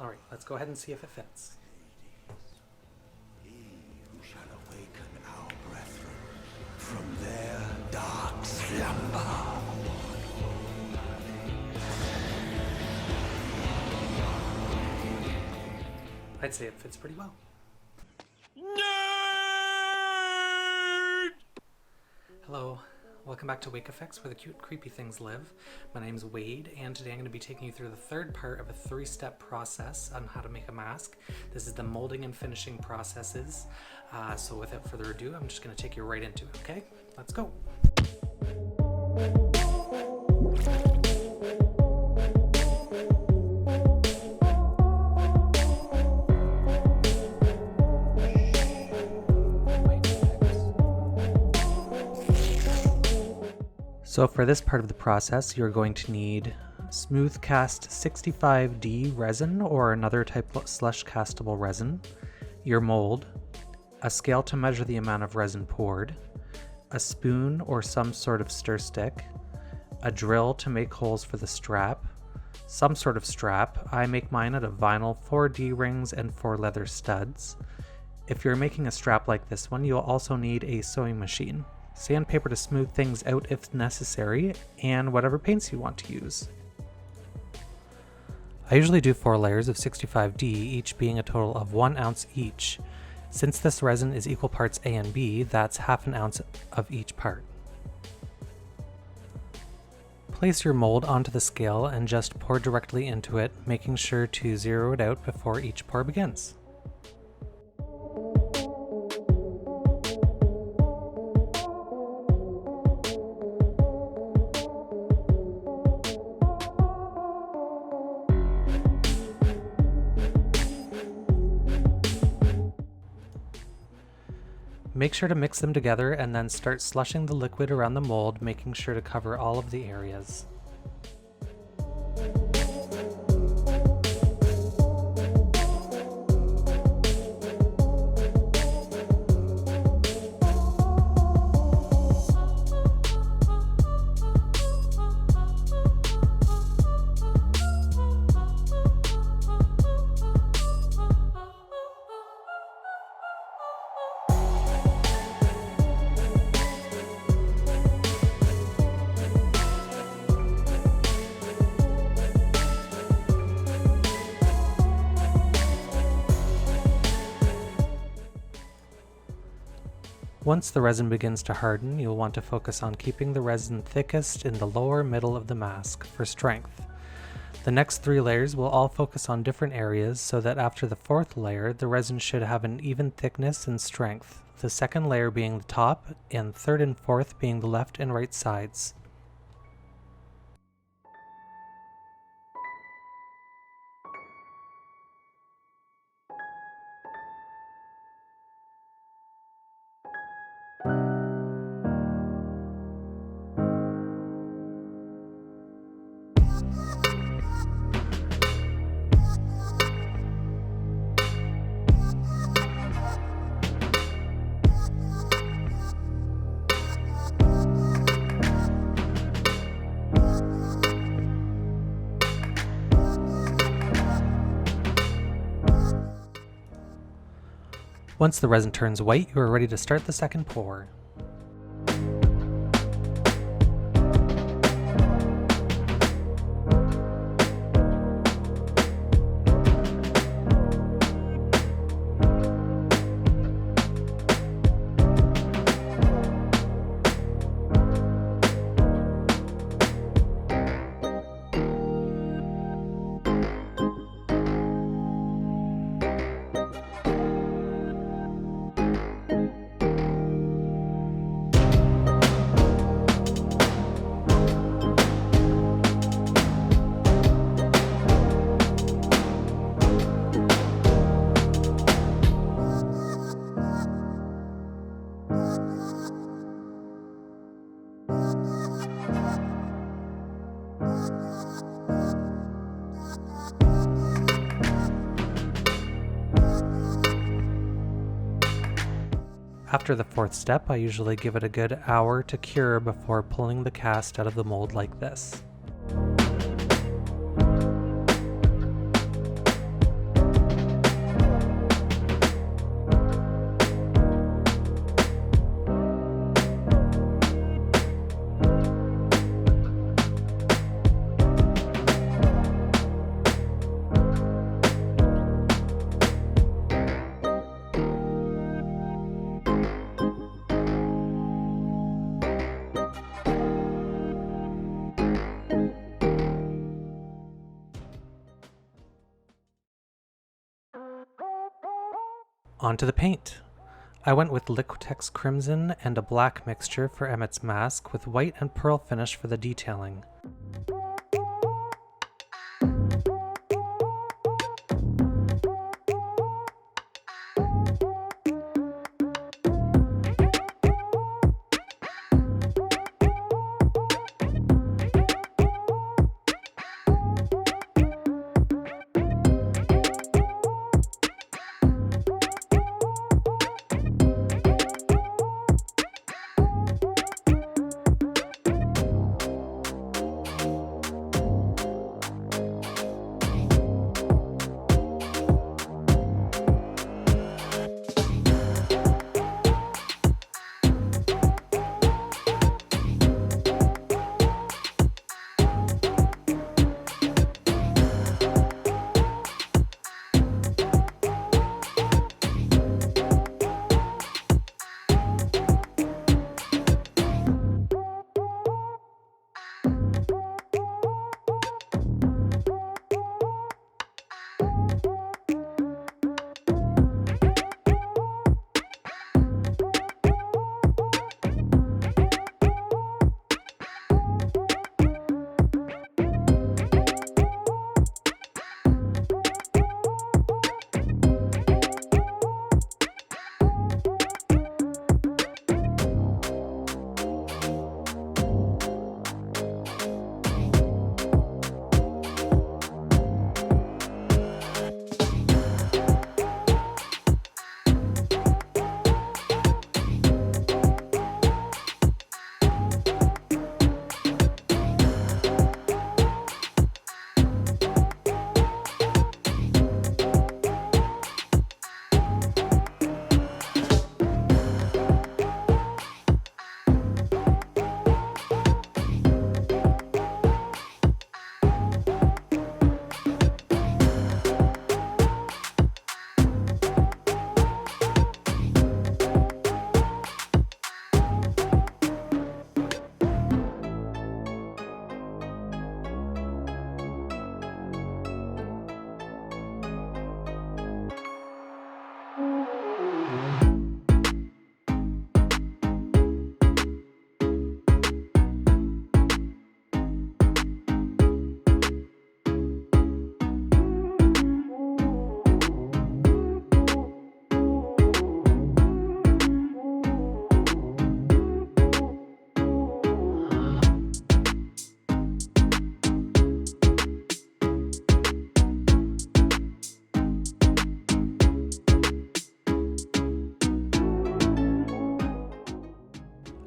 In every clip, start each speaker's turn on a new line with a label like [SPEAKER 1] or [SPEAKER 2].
[SPEAKER 1] Alright, let's go ahead and see if it fits.
[SPEAKER 2] Eve shall awaken our brethren from their dark slumber.
[SPEAKER 1] I'd say it fits pretty well.
[SPEAKER 2] Nerd!
[SPEAKER 1] Hello, welcome back to Wake Effects, where the cute, creepy things live. My name's Wade, and today I'm going to be taking you through the third part of a 3-step process on how to make a mask. This is the molding and finishing processes. So without further ado, I'm just going to take you right into it, okay? Let's go! So for this part of the process, you're going to need smooth cast 65D resin or another type of slush castable resin, your mold, a scale to measure the amount of resin poured, a spoon or some sort of stir stick, a drill to make holes for the strap, some sort of strap. I make mine out of vinyl, 4 D-rings, and 4 leather studs. If you're making a strap like this one, you'll also need a sewing machine, sandpaper to smooth things out if necessary, and whatever paints you want to use. I usually do 4 layers of 65D, each being a total of 1 ounce each. Since this resin is equal parts A and B, that's half an ounce of each part. Place your mold onto the scale and just pour directly into it, making sure to zero it out before each pour begins. Make sure to mix them together and then start slushing the liquid around the mold, making sure to cover all of the areas. Once the resin begins to harden, you'll want to focus on keeping the resin thickest in the lower middle of the mask for strength. The next 3 layers will all focus on different areas so that after the 4th layer, the resin should have an even thickness and strength, the 2nd layer being the top and 3rd and 4th being the left and right sides. Once the resin turns white, you are ready to start the 2nd pour. After the 4th step, I usually give it a good hour to cure before pulling the cast out of the mold like this. Onto the paint. I went with Liquitex Crimson and a black mixture for Emmet's mask with white and pearl finish for the detailing.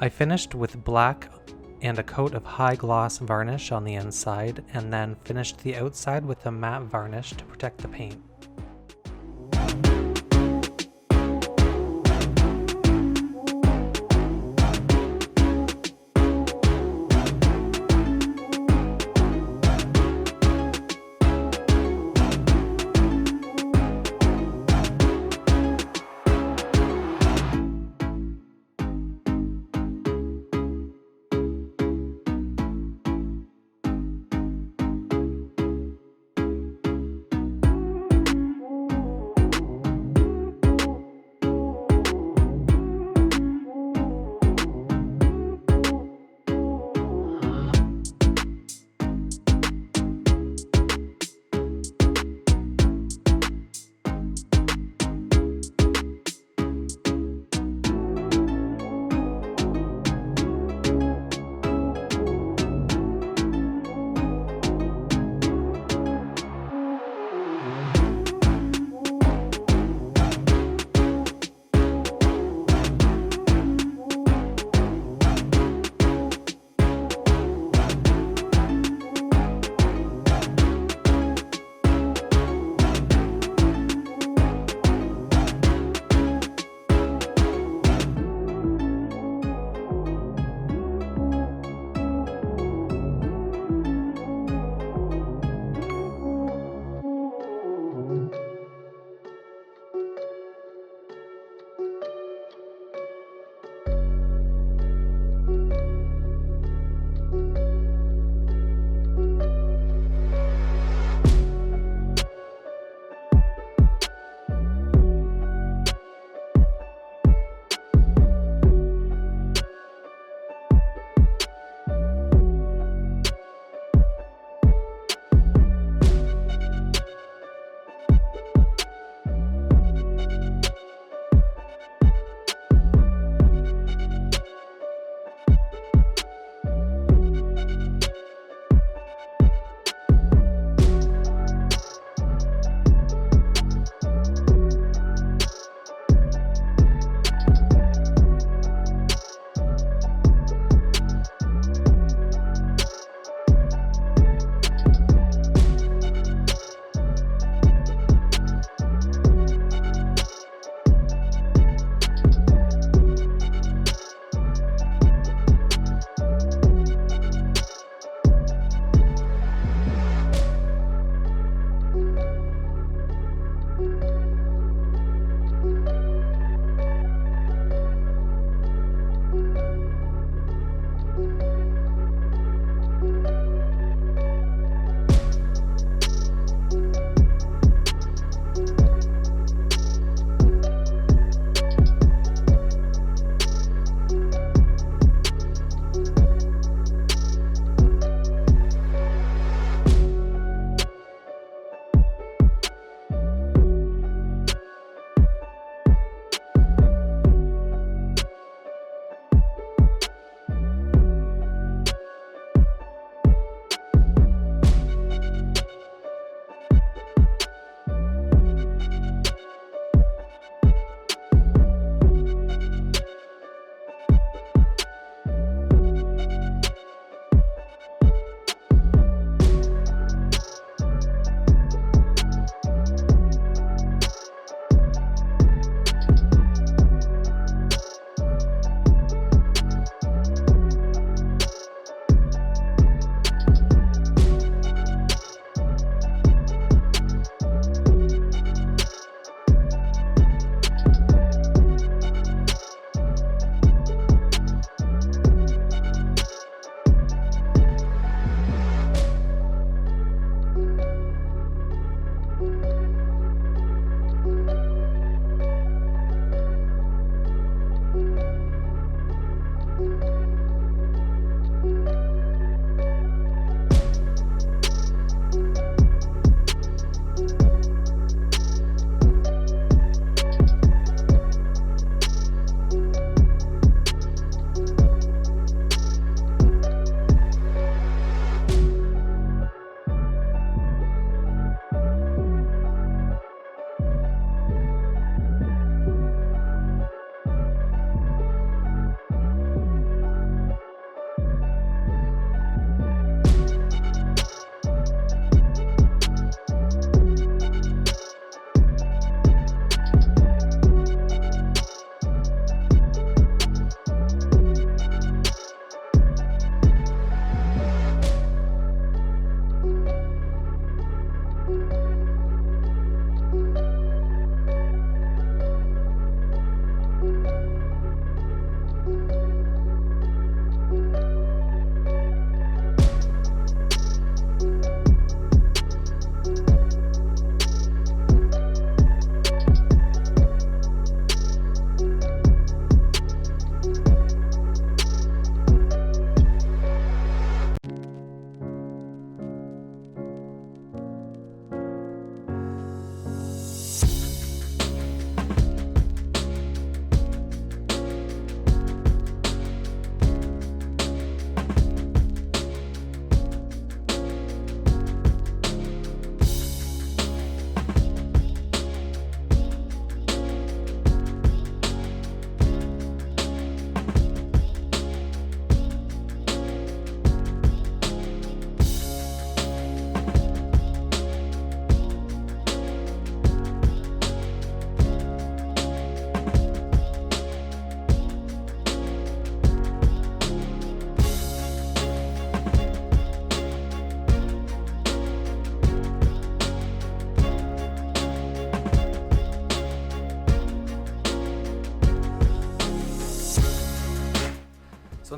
[SPEAKER 1] I finished with black and a coat of high gloss varnish on the inside, and then finished the outside with a matte varnish to protect the paint.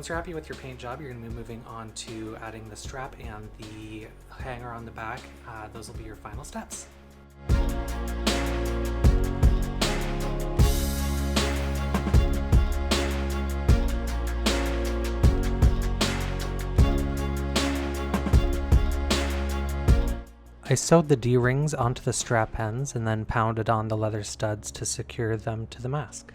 [SPEAKER 1] once you're happy with your paint job, you're going to be moving on to adding the strap and the hanger on the back. Those will be your final steps. I sewed the D-rings onto the strap ends and then pounded on the leather studs to secure them to the mask.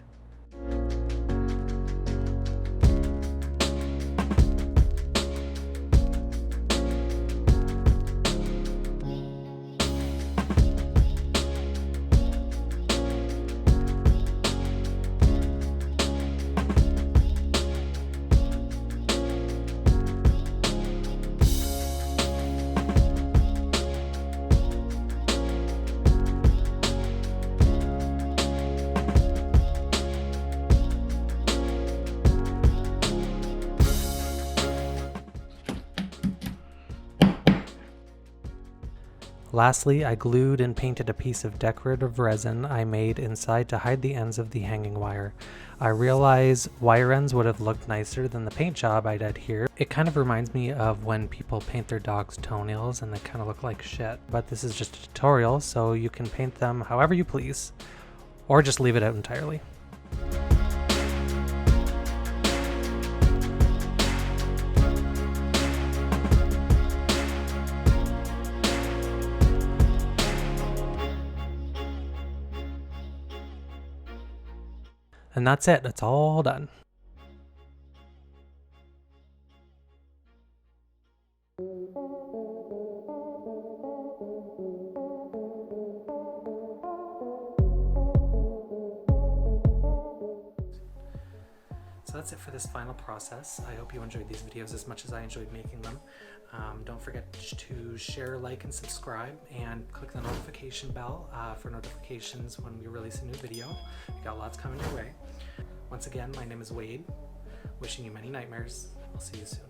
[SPEAKER 1] Lastly, I glued and painted a piece of decorative resin I made inside to hide the ends of the hanging wire. I realize wire ends would have looked nicer than the paint job I did here. It kind of reminds me of when people paint their dog's toenails and they kind of look like shit. But this is just a tutorial, so you can paint them however you please, or just leave it out entirely. And that's it, it's all done. So that's it for this final process. I hope you enjoyed these videos as much as I enjoyed making them. Don't forget to share, like, and subscribe, and click the notification bell for notifications when we release a new video. We got lots coming your way. Once again, my name is Wade. Wishing you many nightmares. I'll see you soon.